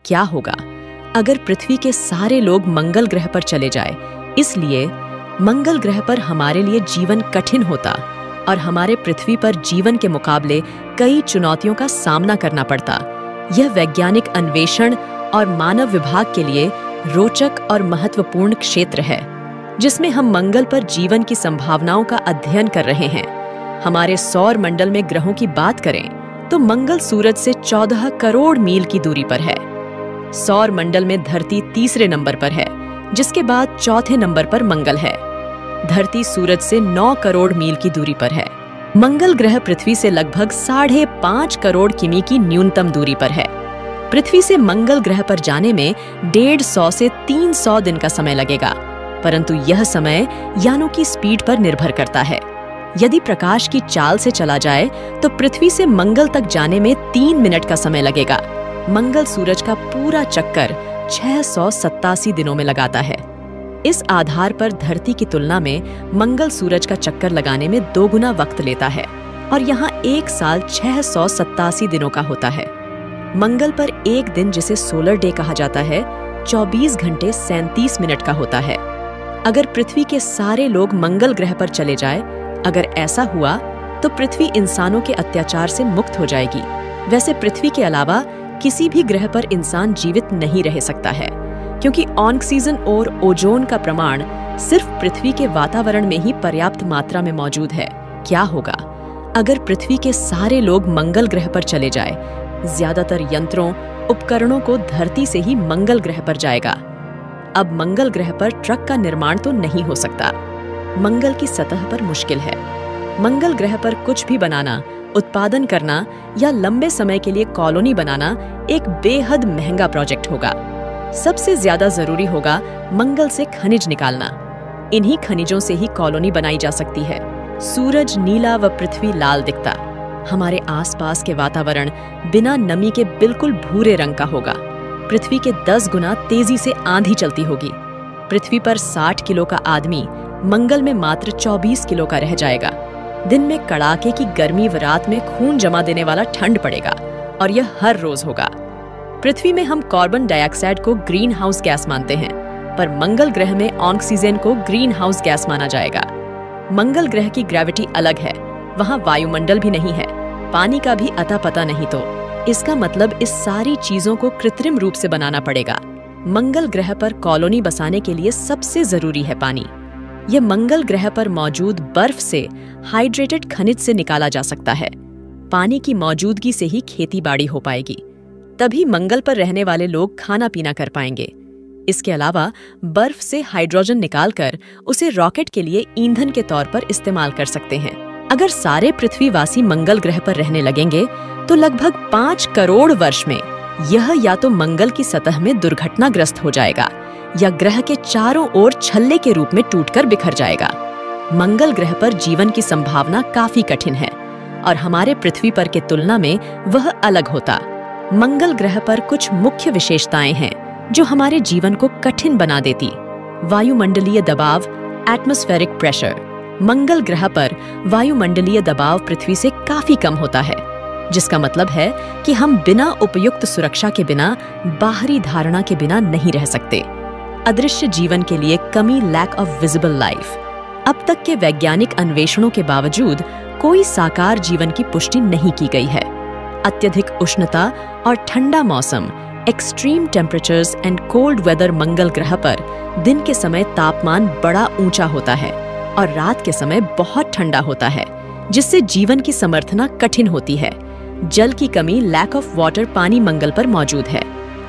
क्या होगा अगर पृथ्वी के सारे लोग मंगल ग्रह पर चले जाए। इसलिए मंगल ग्रह पर हमारे लिए जीवन कठिन होता और हमारे पृथ्वी पर जीवन के मुकाबले कई चुनौतियों का सामना करना पड़ता। यह वैज्ञानिक अन्वेषण और मानव विभाग के लिए रोचक और महत्वपूर्ण क्षेत्र है, जिसमें हम मंगल पर जीवन की संभावनाओं का अध्ययन कर रहे हैं। हमारे सौर मंडल में ग्रहों की बात करें तो मंगल सूरज से 14 करोड़ मील की दूरी पर है। सौर मंडल में धरती तीसरे नंबर पर है, जिसके बाद चौथे नंबर पर मंगल है। धरती सूरज से 9 करोड़ मील की दूरी पर है। मंगल ग्रह पृथ्वी से लगभग 5.5 करोड़ किमी की न्यूनतम दूरी पर है। पृथ्वी से मंगल ग्रह पर जाने में 150 से 300 दिन का समय लगेगा, परंतु यह समय यानों की स्पीड पर निर्भर करता है। यदि प्रकाश की चाल से चला जाए तो पृथ्वी से मंगल तक जाने में 3 मिनट का समय लगेगा। मंगल सूरज का पूरा चक्कर 687 दिनों में लगाता है। इस आधार पर धरती की तुलना में मंगल सूरज का चक्कर लगाने में 2 गुना वक्त लेता है और यहाँ 1 साल 687 दिनों का होता है। मंगल पर एक दिन, जिसे सोलर डे कहा जाता है, 24 घंटे 37 मिनट का होता है। अगर पृथ्वी के सारे लोग मंगल ग्रह पर चले जाए, अगर ऐसा हुआ तो पृथ्वी इंसानों के अत्याचार से मुक्त हो जाएगी। वैसे पृथ्वी के अलावा किसी भी ग्रह पर इंसान जीवित नहीं रह सकता है, क्योंकि ऑक्सीजन और ओजोन का प्रमाण सिर्फ पृथ्वी के वातावरण में ही पर्याप्त मात्रा में मौजूद है। क्या होगा अगर पृथ्वी के सारे लोग मंगल ग्रह पर चले जाए? ज्यादातर यंत्रों, उपकरणों को धरती से ही मंगल ग्रह पर जाएगा। अब मंगल ग्रह पर ट्रक का निर्माण तो नहीं हो सकता। मंगल की सतह पर मुश्किल है। मंगल ग्रह पर कुछ भी बनाना, उत्पादन करना या लंबे समय के लिए कॉलोनी बनाना एक बेहद महंगा प्रोजेक्ट होगा। सबसे ज्यादा जरूरी होगा मंगल से खनिज निकालना। इन्हीं खनिजों से ही कॉलोनी बनाई जा सकती है। सूरज नीला व पृथ्वी लाल दिखता। हमारे आसपास के वातावरण बिना नमी के बिल्कुल भूरे रंग का होगा। पृथ्वी के 10 गुना तेजी से आंधी चलती होगी। पृथ्वी पर 60 किलो का आदमी मंगल में मात्र 24 किलो का रह जाएगा। दिन में कड़ाके की गर्मी व रात में खून जमा देने वाला ठंड पड़ेगा, और यह हर रोज होगा। पृथ्वी में हम कार्बन डाइऑक्साइड को ग्रीन हाउस गैस मानते हैं, पर मंगल ग्रह में ऑक्सीजन को ग्रीन हाउस गैस माना जाएगा। मंगल ग्रह की ग्रेविटी अलग है। वहाँ वायुमंडल भी नहीं है, पानी का भी अता पता नहीं। तो इसका मतलब इस सारी चीजों को कृत्रिम रूप से बनाना पड़ेगा। मंगल ग्रह पर कॉलोनी बसाने के लिए सबसे जरूरी है पानी। यह मंगल ग्रह पर मौजूद बर्फ से हाइड्रेटेड खनिज से निकाला जा सकता है। पानी की मौजूदगी से ही खेती बाड़ी हो पाएगी। तभी मंगल पर रहने वाले लोग खाना पीना कर पाएंगे। इसके अलावा बर्फ से हाइड्रोजन निकालकर उसे रॉकेट के लिए ईंधन के तौर पर इस्तेमाल कर सकते हैं। अगर सारे पृथ्वीवासी मंगल ग्रह पर रहने लगेंगे तो लगभग 5 करोड़ वर्ष में यह या तो मंगल की सतह में दुर्घटनाग्रस्त हो जाएगा या ग्रह के चारों ओर छल्ले के रूप में टूटकर बिखर जाएगा। मंगल ग्रह पर जीवन की संभावना काफी कठिन है और हमारे पृथ्वी पर के तुलना में वह अलग होता। मंगल ग्रह पर कुछ मुख्य विशेषताएं हैं जो हमारे जीवन को कठिन बना देती। वायुमंडलीय दबाव, एटमॉस्फेरिक प्रेशर। मंगल ग्रह पर वायुमंडलीय दबाव पृथ्वी से काफी कम होता है, जिसका मतलब है कि हम बिना उपयुक्त सुरक्षा के बिना, बाहरी धारणा के बिना नहीं रह सकते। अदृश्य जीवन के लिए कमी, लैक ऑफ विजिबल लाइफ। अब तक के वैज्ञानिक अन्वेषणों के बावजूद कोई साकार जीवन की पुष्टि नहीं की गई है। अत्यधिक उष्णता और ठंडा मौसम, extreme temperatures and cold weather. मंगल ग्रह पर दिन के समय तापमान बड़ा ऊंचा होता है और रात के समय बहुत ठंडा होता है, जिससे जीवन की समर्थना कठिन होती है। जल की कमी, लैक ऑफ वाटर। पानी मंगल पर मौजूद है,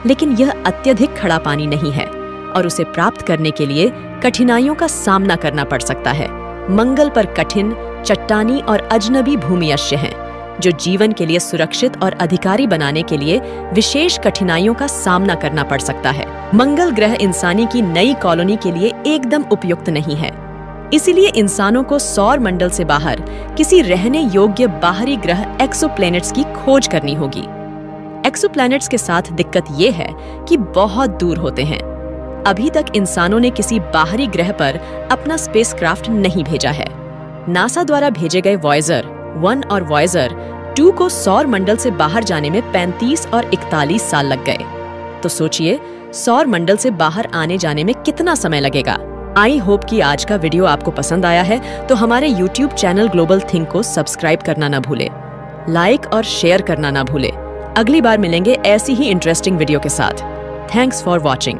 लेकिन यह अत्यधिक खड़ा पानी नहीं है और उसे प्राप्त करने के लिए कठिनाइयों का सामना करना पड़ सकता है। मंगल पर कठिन, चट्टानी और अजनबी भूमध्यरेखा हैं, जो जीवन के लिए सुरक्षित और अधिकारी बनाने के लिए विशेष कठिनाइयों का सामना करना पड़ सकता है। मंगल ग्रह इंसानी की नई कॉलोनी के लिए एकदम उपयुक्त नहीं है। इसीलिए इंसानों को सौर मंडल से बाहर किसी रहने योग्य बाहरी ग्रह एक्सोप्लैनेट्स की खोज करनी होगी। एक्सोप्लैनेट्स के साथ दिक्कत ये है कि बहुत दूर होते हैं। अभी तक इंसानों ने किसी बाहरी ग्रह पर अपना स्पेसक्राफ्ट नहीं भेजा है। नासा द्वारा भेजे गए वॉयेजर 1 और वॉयेजर 2 को सौर मंडल से बाहर जाने में 35 और 41 साल लग गए। तो सोचिए सौर मंडल से बाहर आने जाने में कितना समय लगेगा। आई होप कि आज का वीडियो आपको पसंद आया है, तो हमारे YouTube चैनल ग्लोबल थिंक को सब्सक्राइब करना ना भूले, लाइक और शेयर करना ना भूले। अगली बार मिलेंगे ऐसी ही इंटरेस्टिंग वीडियो के साथ। Thanks for watching.